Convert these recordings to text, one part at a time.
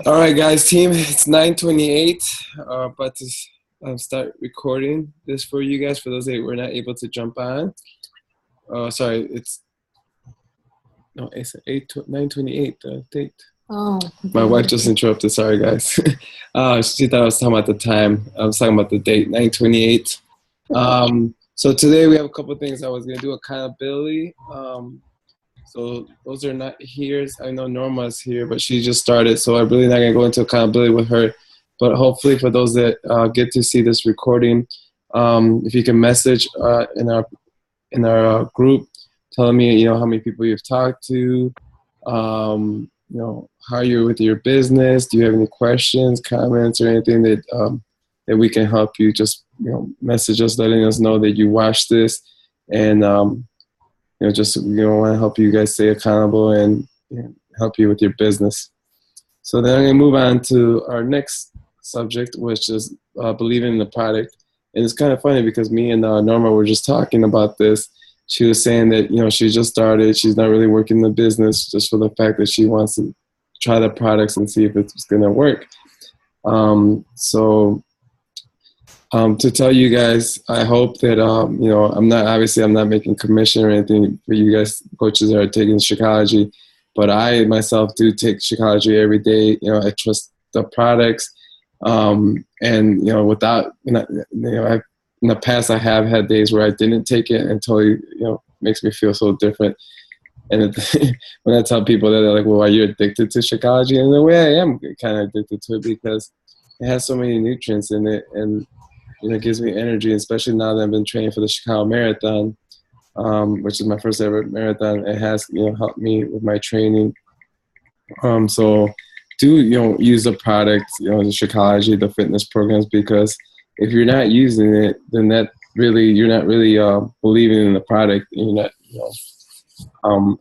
All right, guys, team. It's 9:28. About to start recording this for you guys. For those that were not able to jump on. Oh, sorry. It's 9:28. The date. Oh. My wife just interrupted. Sorry, guys. She thought I was talking about the time. I was talking about the date. 9:28. So today we have a couple of things. I was gonna do accountability. So those are not here. I know Norma's here, but she just started, so I'm really not going to go into accountability with her. But hopefully for those that get to see this recording, if you can message in our group, telling me, how many people you've talked to, how you're with your business. Do you have any questions, comments, or anything that we can help you? Just, message us, letting us know that you watched this. And, just want to help you guys stay accountable and help you with your business. So then I'm going to move on to our next subject, which is believing in the product. And it's kind of funny because me and Norma were just talking about this. She was saying that, she just started. She's not really working the business just for the fact that she wants to try the products and see if it's going to work. To tell you guys, I hope that, I'm not making commission or anything for you guys, coaches that are taking Shakeology, but I myself do take Shakeology every day. I trust the products. Without, in the past I have had days where I didn't take it and totally, makes me feel so different. And when I tell people that, they're like, well, are you addicted to Shakeology? And in a way I am kind of addicted to it because it has so many nutrients in it, and it gives me energy, especially now that I've been training for the Chicago Marathon, which is my first ever marathon. It has, helped me with my training. So do, use the product, the Shakeology, the fitness programs, because if you're not using it, then you're not really believing in the product. You're not,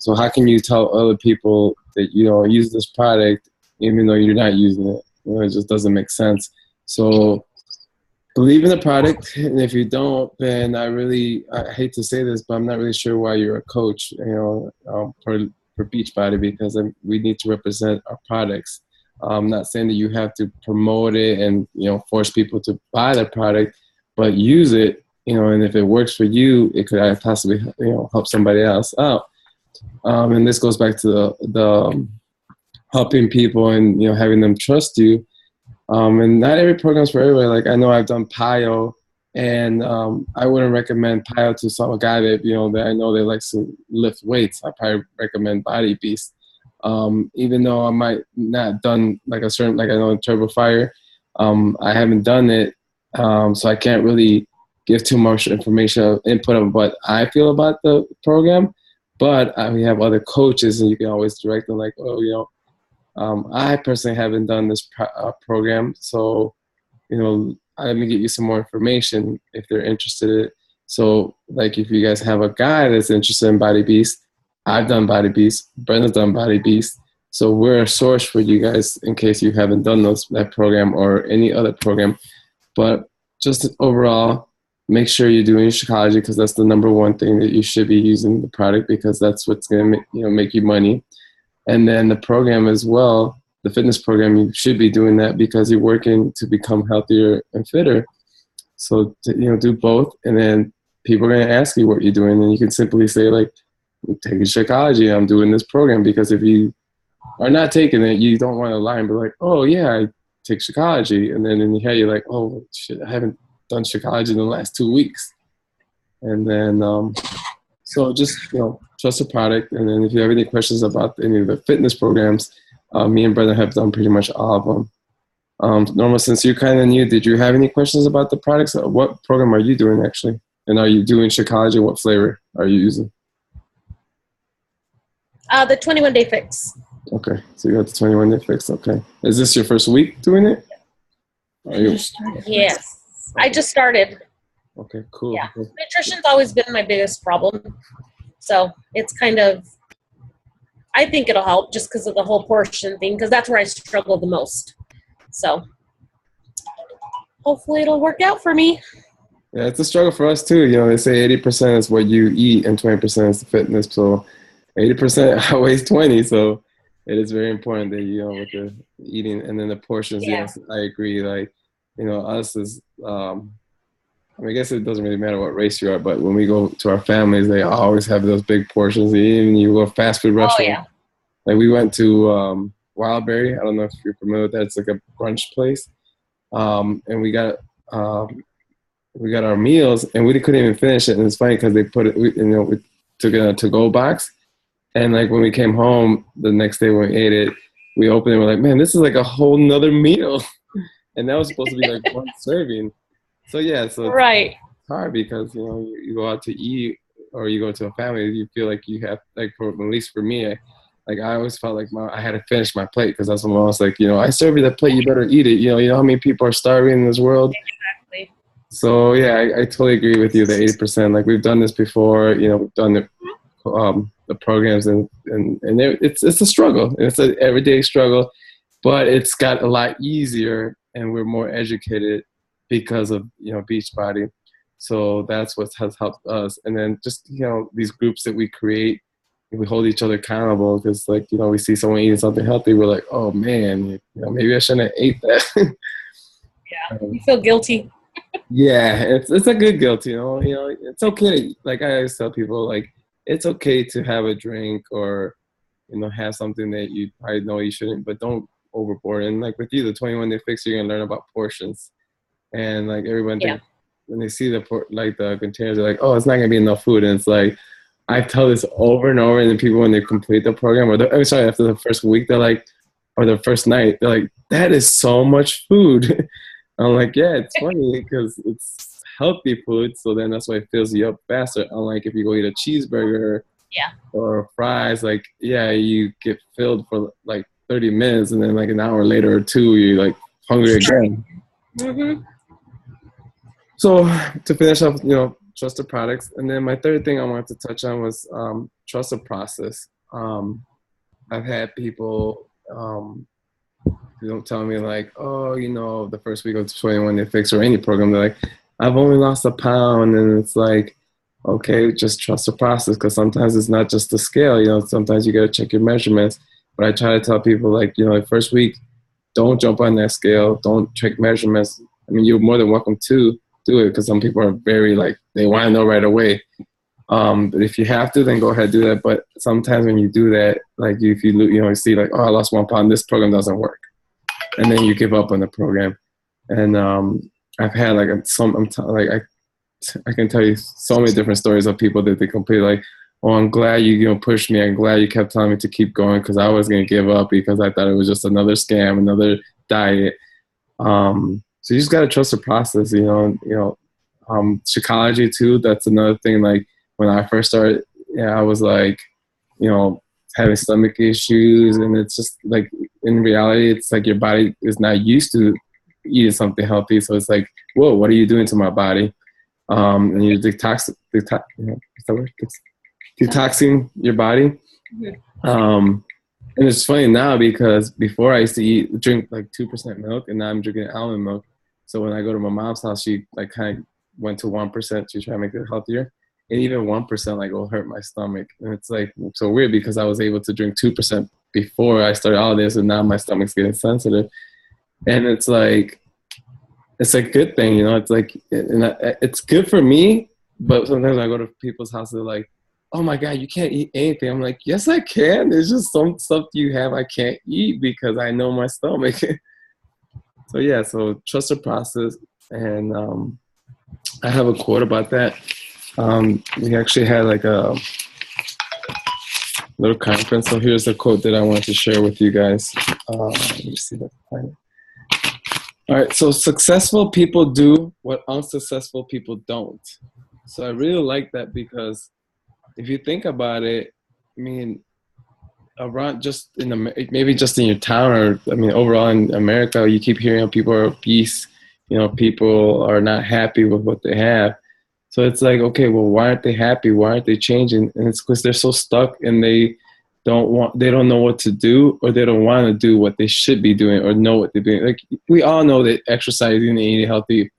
so how can you tell other people that, use this product even though you're not using it? It just doesn't make sense. So believe in the product, and if you don't, then I hate to say this, but I'm not really sure why you're a coach, for Beachbody, because we need to represent our products. I'm not saying that you have to promote it and, force people to buy the product, but use it, and if it works for you, it could possibly, help somebody else out. And this goes back to the helping people and, having them trust you. And not every program is for everybody. Like, I know I've done PiYo, and I wouldn't recommend PiYo to some guy that, that I know that likes to lift weights. I probably recommend Body Beast. Even though I might not done like a certain, like I know in Turbo Fire, I haven't done it. So I can't really give too much information, input on what I feel about the program. But we have other coaches, and you can always direct them like, oh, I personally haven't done this program, so, let me get you some more information if they're interested in it. So, like, if you guys have a guy that's interested in Body Beast, I've done Body Beast, Brenda's done Body Beast, so we're a source for you guys in case you haven't done that program or any other program. But just overall, make sure you're doing Shakeology, because that's the number one thing that you should be using the product, because that's what's going to make you money. And then the program as well, the fitness program, you should be doing that because you're working to become healthier and fitter. So, do both. And then people are going to ask you what you're doing. And you can simply say, like, I'm taking Shakeology, I'm doing this program. Because if you are not taking it, you don't want to lie and be like, oh, yeah, I take Shakeology. And then in your head, you're like, oh, shit, I haven't done Shakeology in the last 2 weeks. And then, so just, trust the product. And then if you have any questions about any of the fitness programs, me and Brenda have done pretty much all of them. Norma, since you're kind of new, did you have any questions about the products? What program are you doing, actually? And are you doing Shakeology? What flavor are you using? The 21-day fix. Okay, so you got the 21-day fix. Okay. Is this your first week doing it? Yes. I just started. Okay, cool. Yeah. Nutrition's always been my biggest problem. So it's kind of, I think it'll help just because of the whole portion thing, because that's where I struggle the most. So hopefully it'll work out for me. Yeah, it's a struggle for us too. They say 80% is what you eat and 20% is the fitness. So 80% outweighs 20. So it is very important that, with the eating and then the portions. Yeah. Yes, I agree. Like, us as, I mean, I guess it doesn't really matter what race you are, but when we go to our families, they always have those big portions. Even you go to a fast food Oh restaurant. yeah. Like we went to Wildberry. I don't know if you're familiar with that. It's like a brunch place. And we got our meals, and we couldn't even finish it. And it's funny because they put it, we took it in a to-go box. And like when we came home the next day when we ate it, we opened it. We're like, man, this is like a whole nother meal. And that was supposed to be like one serving. So yeah, so it's Right. hard because you go out to eat or you go to a family, you feel like you have, like, at least for me, I always felt like I had to finish my plate because that's when I was like, I serve you that plate, you better eat it. You know how many people are starving in this world. Exactly. So yeah, I totally agree with you. The 80%, like we've done this before. We've done the programs and it's a struggle. It's an everyday struggle, but it's got a lot easier and we're more educated because of Beachbody. So that's what has helped us. And then just these groups that we create, we hold each other accountable because we see someone eating something healthy, we're like, oh man, maybe I shouldn't have ate that. Yeah. You feel guilty. Yeah, it's a good guilt, it's okay. Like I always tell people, like it's okay to have a drink or have something that you probably know you shouldn't, but don't overboard. And like with you, the 21 Day Fix, you're gonna learn about portions, and like everyone thinks when they see the containers, they're like, oh, it's not gonna be enough food, and it's like I tell this over and over, and then people when they complete the program after the first week, they're like, or the first night, they're like, that is so much food. I'm like, yeah, it's funny because it's healthy food, so then that's why it fills you up faster. Unlike if you go eat a cheeseburger or fries, like, yeah, you get filled for like 30 minutes, and then like an hour later or two, you're like hungry again. Mm-hmm. So to finish up, trust the products. And then my third thing I wanted to touch on was trust the process. I've had people don't tell me like, oh, the first week of 21 Day Fix or any program, they're like, I've only lost a pound. And it's like, okay, just trust the process because sometimes it's not just the scale. Sometimes you got to check your measurements. But I try to tell people like, the first week, don't jump on that scale. Don't check measurements. I mean, you're more than welcome to do it because some people are very like, they want to know right away. But if you have to, then go ahead and do that. But sometimes when you do that, like if you see like, oh, I lost 1 pound, this program doesn't work. And then you give up on the program. And I've had like I can tell you so many different stories of people that they completely like, oh, I'm glad you pushed me. I'm glad you kept telling me to keep going because I was going to give up because I thought it was just another scam, another diet. So you just got to trust the process, Shakeology too. That's another thing. Like when I first started, I was like, having stomach issues, and it's just like in reality, it's like your body is not used to eating something healthy. So it's like, whoa, what are you doing to my body? And you're detoxing your body. And it's funny now because before I used to drink like 2% milk, and now I'm drinking almond milk. So when I go to my mom's house, she like kind of went to 1% to try to make it healthier. And even 1% like will hurt my stomach. And it's like so weird because I was able to drink 2% before I started all this, and now my stomach's getting sensitive. And it's like a good thing, It's like, and it's good for me, but sometimes I go to people's houses, they're like, oh my God, you can't eat anything. I'm like, yes, I can. There's just some stuff you have I can't eat because I know my stomach. So yeah, so trust the process. And I have a quote about that. We actually had like a little conference. So here's the quote that I wanted to share with you guys. Let me see if I can find it. All right, so successful people do what unsuccessful people don't. So I really like that because if you think about it, I mean, around just maybe just in your town, or I mean, overall in America, you keep hearing people are obese. People are not happy with what they have. So it's like, okay, well, why aren't they happy? Why aren't they changing? And it's because they're so stuck and they don't know what to do, or they don't want to do what they should be doing or know what they're doing. Like we all know that exercising and eating healthy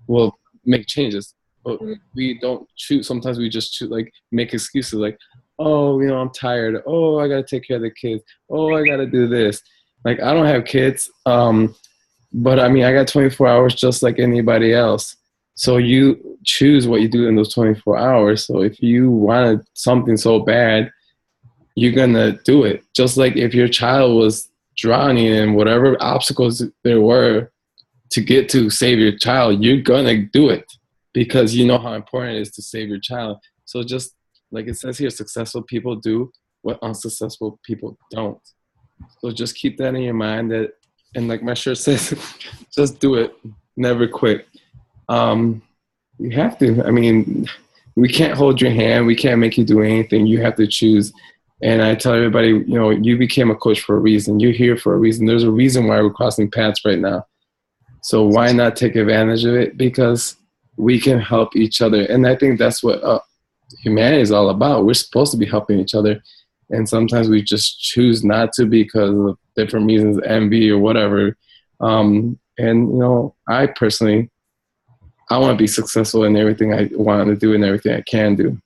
will make changes, but we don't choose. Sometimes we just choose, like make excuses like, oh, I'm tired. Oh, I got to take care of the kids. Oh, I got to do this. Like, I don't have kids. But I mean, I got 24 hours just like anybody else. So you choose what you do in those 24 hours. So if you wanted something so bad, you're going to do it. Just like if your child was drowning and whatever obstacles there were to get to save your child, you're going to do it because you know how important it is to save your child. So just like it says here, successful people do what unsuccessful people don't. So just keep that in your mind that, and like my shirt says, just do it. Never quit. You have to. I mean, we can't hold your hand. We can't make you do anything. You have to choose. And I tell everybody, you became a coach for a reason. You're here for a reason. There's a reason why we're crossing paths right now. So why not take advantage of it? Because we can help each other. And I think that's what humanity is all about. We're supposed to be helping each other. And sometimes we just choose not to because of different reasons, envy or whatever. And, I personally, I want to be successful in everything I want to do and everything I can do.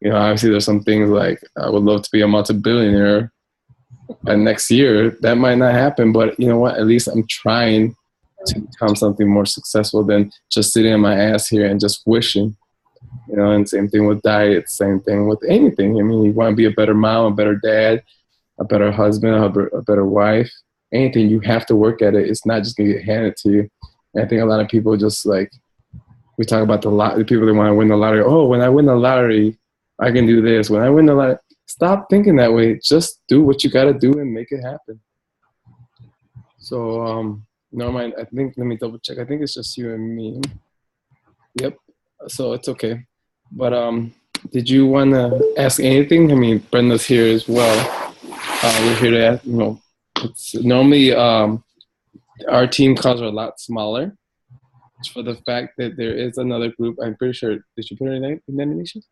Obviously there's some things like I would love to be a multi-billionaire next year. That might not happen, but you know what? At least I'm trying to become something more successful than just sitting on my ass here and just wishing. And same thing with diet, same thing with anything. I mean, you want to be a better mom, a better dad, a better husband, a better wife, anything, you have to work at it. It's not just going to get handed to you. And I think a lot of people just like, we talk about the people that want to win the lottery. Oh, when I win the lottery, I can do this. When I win the lottery, stop thinking that way. Just do what you got to do and make it happen. So, Norma, I think, let me double check. I think it's just you and me. Yep. So it's okay. But did you want to ask anything? I mean, Brenda's here as well. We're here to ask, it's normally our team calls are a lot smaller for the fact that there is another group. I'm pretty sure, did you put her in United Nations?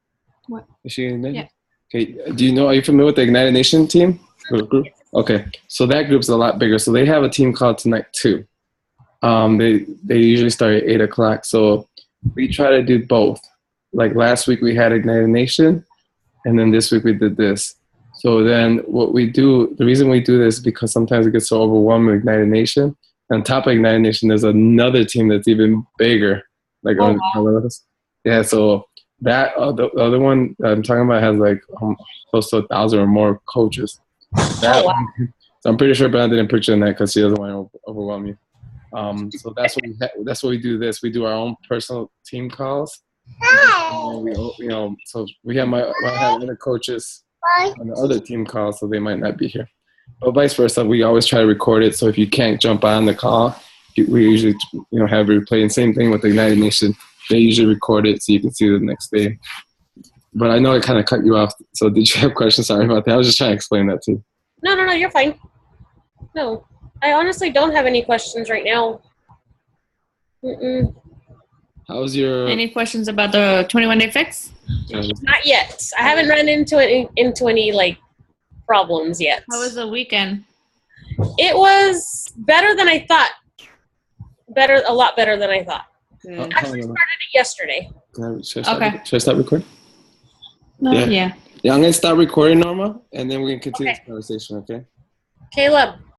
What? Is she in United? Yeah. Okay. Are you familiar with the United Nation team? Group? Okay. So that group's a lot bigger. So they have a team called Tonight too. They usually start at 8 o'clock. So we try to do both. Like last week we had Ignited Nation, and then this week we did this. So then what we do, the reason we do this is because sometimes it gets so overwhelming with Ignited Nation. On top of Ignited Nation, there's another team that's even bigger. Like, yeah, so that the other one that I'm talking about has like close to 1,000 or more coaches. So I'm pretty sure Brenda didn't put you in that because she doesn't want to overwhelm you. So that's what we do. We do our own personal team calls. So we have I have other coaches on the other team calls, so they might not be here. But vice versa, we always try to record it. So if you can't jump on the call, we usually have it replay. And same thing with the United Nation. They usually record it so you can see it the next day. But I know I kind of cut you off. So did you have questions? Sorry about that. I was just trying to explain that too. No, you're fine. No, I honestly don't have any questions right now. How's your... Any questions about the 21-day fix? Not yet. I haven't run into any like problems yet. How was the weekend? It was better than I thought. A lot better than I thought. Good. Actually started it yesterday. Should I start recording? No, yeah. Yeah, I'm going to start recording, Norma, and then we can continue this conversation, okay? Caleb,